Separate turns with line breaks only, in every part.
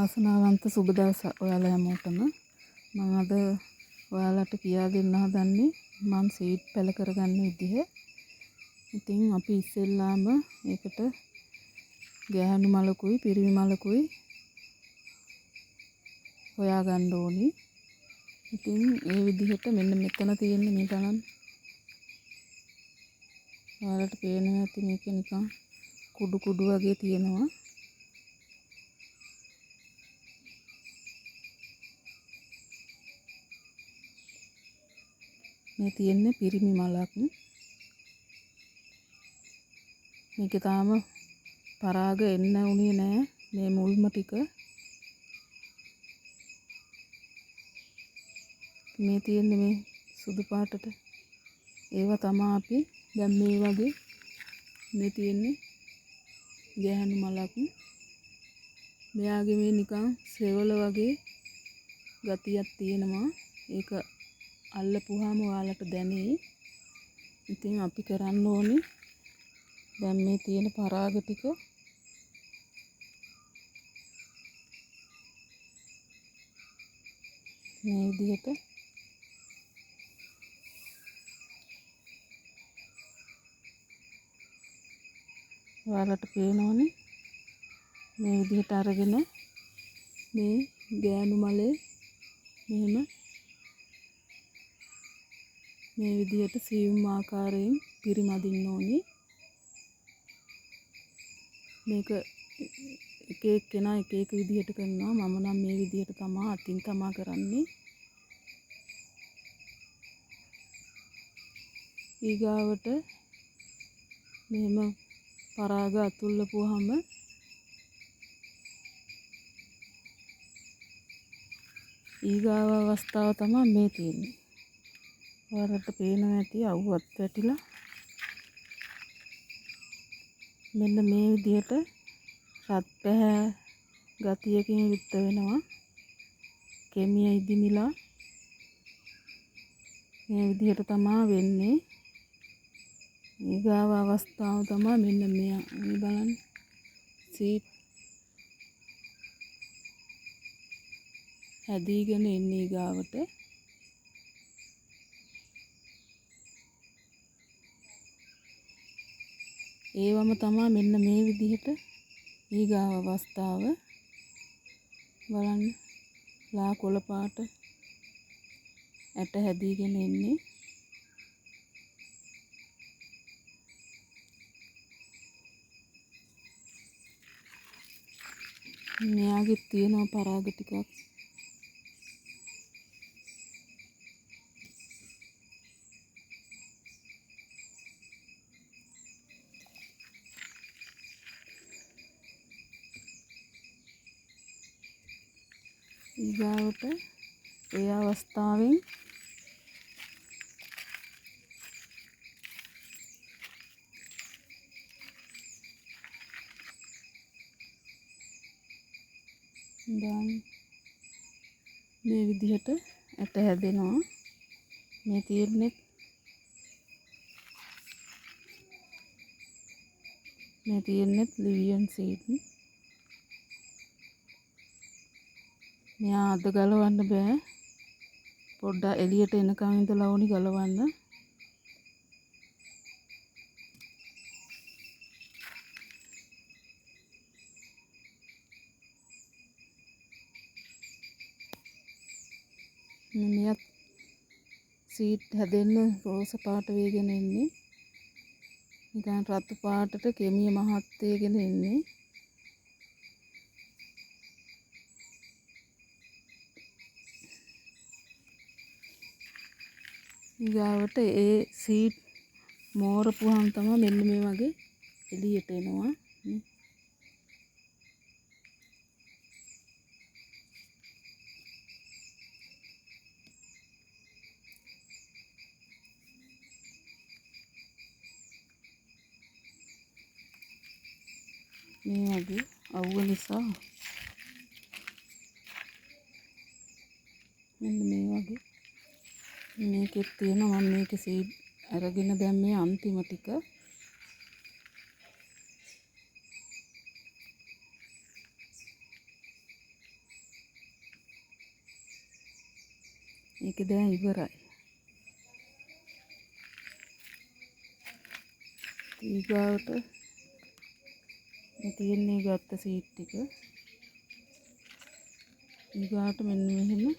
වාසනාවන්ත සුබ දවසක් ඔයාලා හැමෝටම. මම අද ඔයාලට කියා දෙන්න හදන්නේ මම සීඩ් පැල කරගන්න විදිහ. ඉතින් අපි ඉස්සෙල්ලාම ඒකට ගැහැණු මලකුයි පිරිමි මලකුයි හොයාගන්න ඕනි. ඉතින් ඒ විදිහට මෙන්න මෙතන තියෙන්නේ මේ බලන්න. ඔයාලට පේනවා ඇති මේක නිකන් කුඩු කුඩු වගේ තියෙනවා. මේ තියෙන්නේ පිරිමි මලක්. මේක තාම පරාග එන්න උනේ නෑ. මේ මුල්ම ටික මේ තියෙන්නේ මේ සුදු පාටට. ඒවා තමයි අපි දැන් මේ වගේ මේ තියෙන්නේ ගැහැණු මලක්. මෙයාගේ මේ නිකන් සෙවල වගේ ගතියක් තියෙනවා. ඒක අල්ලපුවාම ඔයාලට දැනේ. ඉතින් අපි කරන්න ඕනේ දැන් මේ තියෙන පරාග ටික මේ විදිහට ඔයාලට පේනවනේ. මේ විදිහට අරගෙන මේ ගෑනු මලේ මෙහෙම මේ විදිහට සියුම් ආකාරයෙන් පිරිමදින්න ඕනේ. මේක එක එක්කෙනා එක එක විදිහට කරනවා. මම නම් මේ විදිහට තමයි අතින් තමා කරන්නේ. ඊගාවට මෙහෙම පරාග අතුල්ලපුවාම ඊගාව අවස්ථාව තමයි මේ තියෙන්නේ. ඔයාලට පේනවා ඇති අවුවත් වැටිලා. මෙන්න මේ විදිහට රත් පැහැ ගතියකින් යුක්ත වෙනවා. කෙමිය ඉදිමිලා මේ විදිහට තමයි වෙන්නේ. ඊගාව අවස්ථාව තමයි මෙන්න මේ බලන්න. සීඩ් හැදීගෙන එන්නේ ඊගාවට. ඒවම තමයි මෙන්න මේ විදිහට ඊගාව අවස්ථාව බලන්න. ලා කොළ පාට ඇට හැදීගෙන එන්නේ. මෙයාගේ තියෙනවා පරාග ටිකක්. ඊගාවට ඒ අවස්ථාවෙන් දැන් මේ විදිහට ඇට හැදෙනවා. මේ තියෙන්නේ ලිවියන් සීඩ්. මෙයා අද ගලවන්න බෑ. පොඩ්ඩක් එළියට එනකන් ඉඳලා ඕනි ගලවන්න. මෙයා සීඩ් හැදෙන්න රෝස පාට වේගෙන එන්නේ. නිකන් රතු පාටට කෙමිය මහත් වේගෙන එන්නේ. ඊගාවට ඒ සීඩ් මෝරපුවාම තමයි මෙන්න මේ වගේ එළියට එනවා. මේ වගේ අවුව නිසා මෙන්න මේ වගේ මේකෙත් තියෙනවා. මම මේක සීඩ් අරගෙන දැන් මේ අන්තිම ටික ඒක දැන් ඉවරයි. ඊගාවට මේ තියෙන්නේ ගත්ත සීට් ටික. ඊගාට මෙන්න මෙහෙම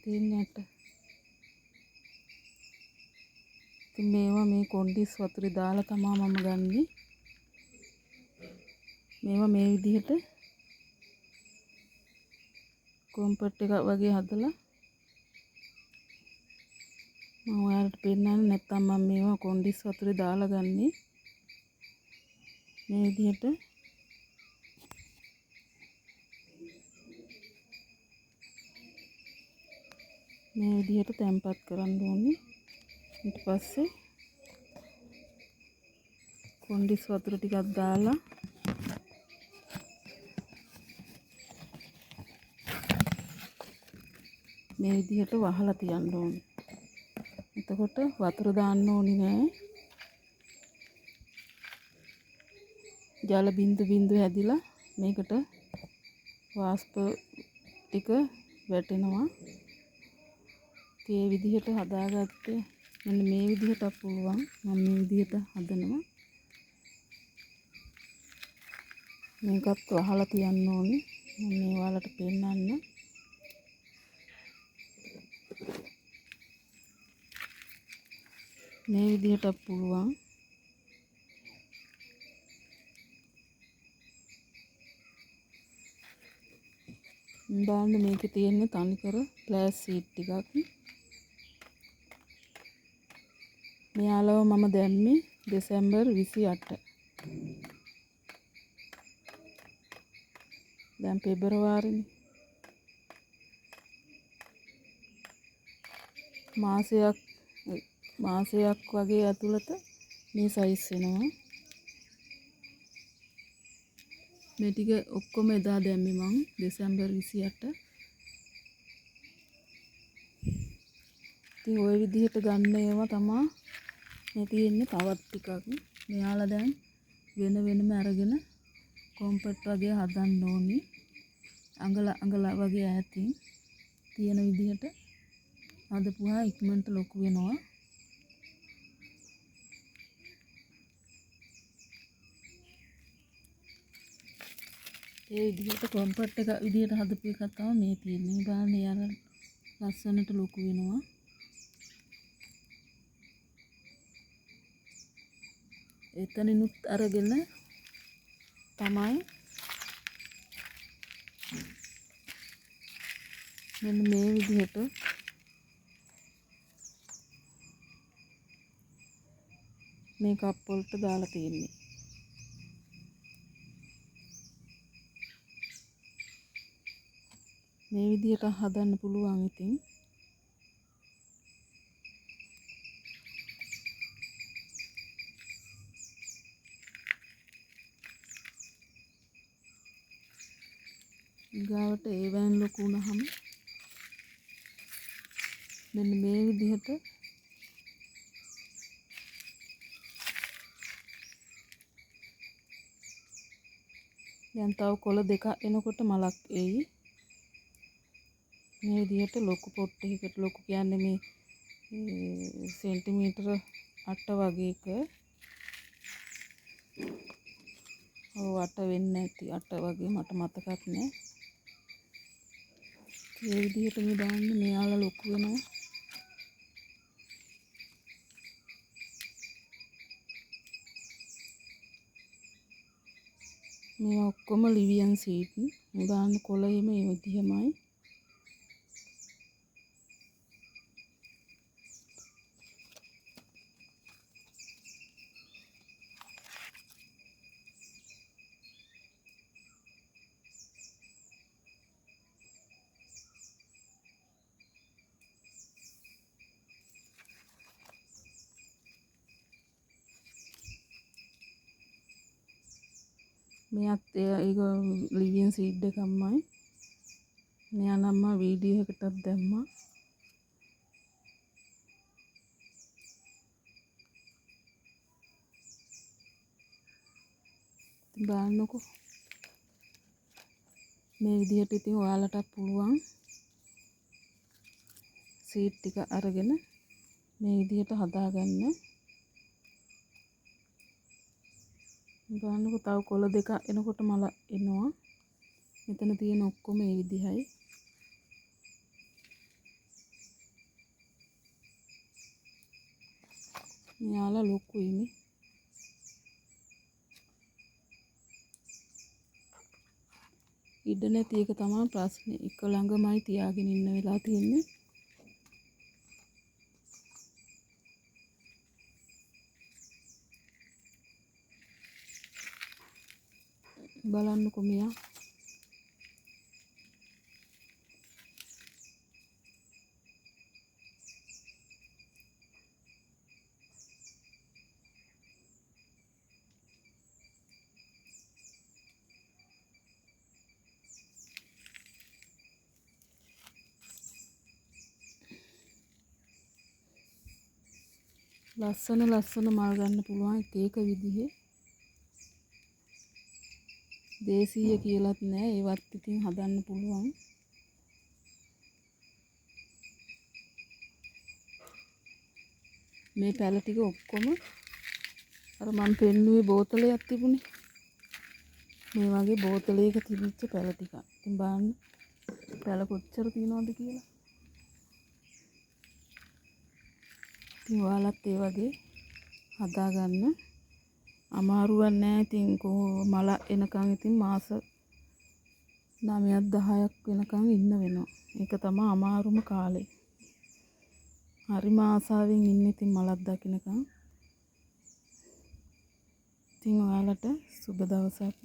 තියෙන්නේ අට. ඉතින් මේවා මේ කොණ්ඩිස් වතුරේ දාලා තමයි මම ගන්නෙ. මේවා මේ විදිහට කොම්පොට් එකක් වගේ හදලා මම ඔයාලට පෙන්නන්නේ. නැත්නම් මම මේවා කොණ්ඩිස් වතුරේ දාලා ගන්නෙ. මේ විදිහට තැම්පත් කරන්න ඕනේ. ඊට පස්සේ කොණ්ඩිස් වතුර ටිකක් දාලා මේ විදිහට වහලා තියන්න ඕනේ. එතකොට වතුර දාන්න ඕනේ නෑ. ජල බින්දු බින්දු හැදිලා මේකට වාෂ්ප ටික වැටෙනවා. ඒ විදිහට හදාගත්තේ මෙන්න මේ විදිහට පුළුවන්. මම මේ විදිහට හදනවා. මේකත් වහලා තියන්න ඕනේ. මම මේ ඔයාලට පෙන්නන්න. මේ විදිහට පුළුවන්. බලන්න මේකේ තියෙන්නේ තනිකර ප්ලාස් සීට් ටිකක්. මෙයාලව මම දැම්මේ දෙසැම්බර් 28. දැන් පෙබරවාරිනේ. මාසයක් වගේ ඇතුළත මේ සයිස් වෙනවා. මේ ටික ඔක්කොම එදා දැම්මේ මං දෙසැම්බර් 28. ඉතින් ওই විදිහට ගන්න ඒවා තමයි මේ තියෙන්නේ. තවත් ටිකක් මෙයාලා දැන් වෙනම අරගෙන කොම්පොට් වගේ හදන්න ඕනේ. අඟල වගේ ඈතින් තියෙන විදිහට හදපුවා ඉක්මනට ලොකු වෙනවා. ඒ විදිහට කොම්පොට් එක විදිහට හදපු එකක් තමයි මේ තියෙන්නේ. බලන්න යාර ලස්සනට ලොකු වෙනවා. එතනිනුත් අරගෙන තමයි මෙන්න මේ විදිහට මේ කප් වලට දාලා තියෙන්නේ. මේ විදිහට හදන්න පුළුවන්. ඉතින් ඊගාවට ඒ වෑන් ලොකු වුණාම මෙන්න මේ විදිහට දැන් තව කොළ දෙක එනකොට මලක් එයි. මේ විදිහට ලොකු පොට් එකකට, ලොකු කියන්නේ මේ සෙන්ටිමීටර 8 වගේ එක. ඔව් 8 වෙන්නේ නැති 8 වගේ මට මතකත් නෑ. මේ විදිහට මේ දාන්න මෙයාලා ලොකු වෙනවා. මේ ඔක්කොම ලිවියන් සීට්. මේ දාන්න කොළේ මේ විදිහමයි. මෙයත් ඒක ලිවියන් සීඩ් එකක්මයි. මෙයා නම් මම වීඩියෝ එකටත් දැම්මා. බලන්නකෝ මේ විදිහට. ඉතින් ඔයාලටත් පුළුවන් සීඩ් ටික අරගෙන මේ විදිහට හදාගන්න. බලන්නකෝ තව කොළ දෙක එනකොට මල එනවා. මෙතන තියෙන ඔක්කොම මේ විදිහයි. මෙයාලා ලොකුයිනේ. ඉඩ නැති එක තමයි ප්‍රශ්නේ. එක ළඟමයි තියාගෙන ඉන්න වෙලා තියෙන්නේ. බලන්නකෝ මෙයා. ලස්සන මල් ගන්න පුළුවන් එක විදිහේ. දේශීය කියලාත් නෑ. ඒවත් ඉතින් හදන්න පුළුවන්. මේ පැල ටික ඔක්කොම අර මම පෙන්නුවේ බෝතලයක් තිබුණේ. මේ වගේ බෝතලයක තිබිච්ච පැල ටික. ඉතින් බලන්න පැල කොච්චර තියෙනවද කියලා. ඉතින් ඔයාලත් ඒ වගේ හදාගන්න. අමාරුවක් නෑ. ඉතින් මල එනකන් ඉතින් මාස 9ක් 10ක් වෙනකන් ඉන්න වෙනවා. ඒක තමයි අමාරුම කාලේ. හරිම ආසාවෙන් ඉන්නේ ඉතින් මලක් දකින්නකම්. ඉතින් ඔයාලට සුබ දවසක්.